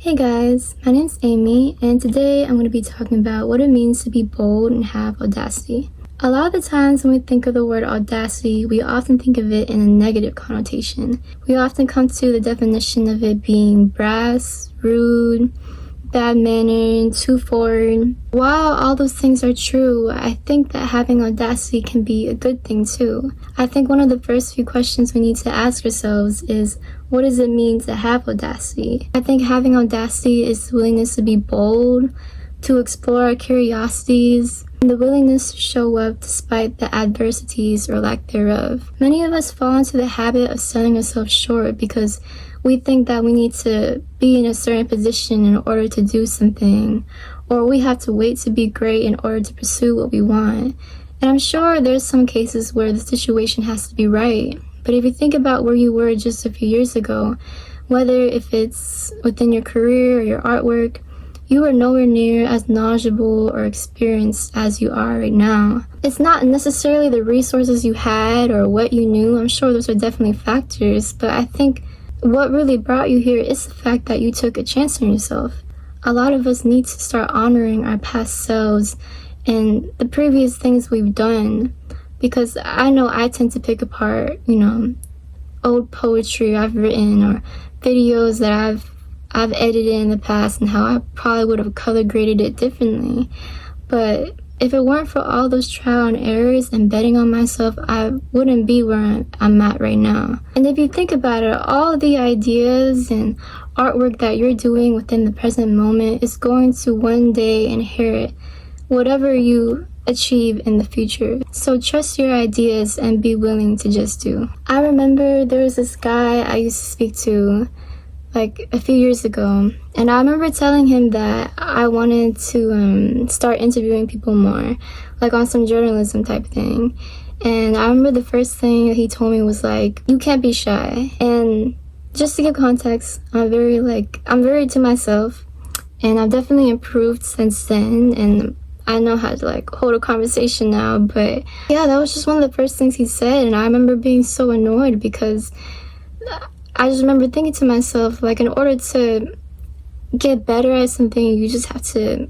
Hey guys, my name's Amy, and today I'm going to be talking about what it means to be bold and have audacity. A lot of the times when we think of the word audacity, we often think of it in a negative connotation. We often come to the definition of it being brash, rude, bad-mannered, too forward. While all those things are true, I think that having audacity can be a good thing too. I think one of the first few questions we need to ask ourselves is, what does it mean to have audacity? I think having audacity is the willingness to be bold, to explore our curiosities, and the willingness to show up despite the adversities or lack thereof. Many of us fall into the habit of selling ourselves short because we think that we need to be in a certain position in order to do something, or we have to wait to be great in order to pursue what we want. And I'm sure there's some cases where the situation has to be right. But if you think about where you were just a few years ago, whether if it's within your career or your artwork, you are nowhere near as knowledgeable or experienced as you are right now. It's not necessarily the resources you had or what you knew. I'm sure those are definitely factors, but I think what really brought you here is the fact that you took a chance on yourself. A lot of us need to start honoring our past selves and the previous things we've done, because I know I tend to pick apart, old poetry I've written or videos that I've edited in the past and how I probably would have color graded it differently. But if it weren't for all those trial and errors and betting on myself, I wouldn't be where I'm at right now. And if you think about it, all the ideas and artwork that you're doing within the present moment is going to one day inherit whatever you achieve in the future. So trust your ideas and be willing to just do. I remember there was this guy I used to speak to like a few years ago, and I remember telling him that I wanted to start interviewing people more, like on some journalism type thing. And I remember the first thing that he told me was like, you can't be shy. And just to give context, I'm very to myself, and I've definitely improved since then, and I know how to hold a conversation now. But yeah, that was just one of the first things he said, and I remember being so annoyed because I just remember thinking to myself, in order to get better at something, you just have to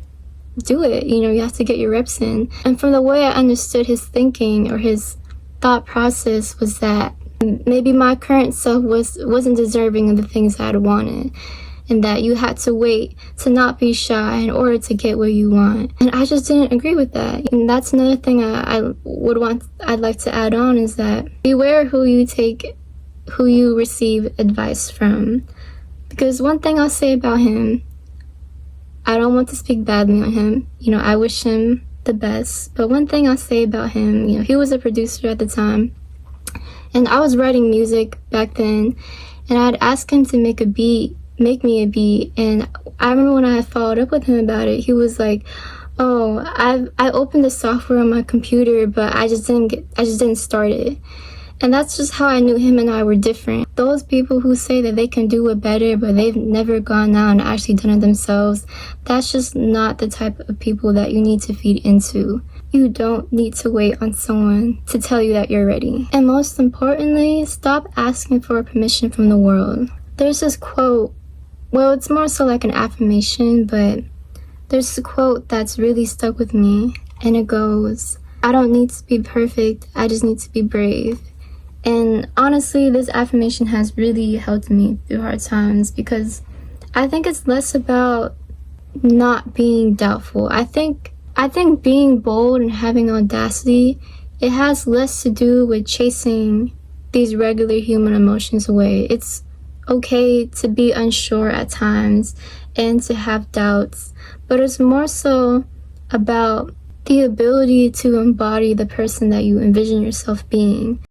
do it. You have to get your reps in. And from the way I understood his thinking or his thought process was that maybe my current self wasn't deserving of the things I'd wanted, and that you had to wait to not be shy in order to get what you want. And I just didn't agree with that. And that's another thing I'd like to add on, is that beware who you receive advice from. Because one thing I'll say about him, I don't want to speak badly on him. I wish him the best. But one thing I'll say about him, he was a producer at the time, and I was writing music back then, and I'd ask him to make me a beat. And I remember when I followed up with him about it, he was like, oh, I opened the software on my computer, but I just didn't start it. And that's just how I knew him and I were different. Those people who say that they can do it better, but they've never gone out and actually done it themselves, that's just not the type of people that you need to feed into. You don't need to wait on someone to tell you that you're ready. And most importantly, stop asking for permission from the world. There's this quote, well, it's more so like an affirmation, but there's a quote that's really stuck with me, and it goes, I don't need to be perfect, I just need to be brave. And honestly, this affirmation has really helped me through hard times, because I think it's less about not being doubtful. I think being bold and having audacity, it has less to do with chasing these regular human emotions away. It's okay to be unsure at times and to have doubts, but it's more so about the ability to embody the person that you envision yourself being.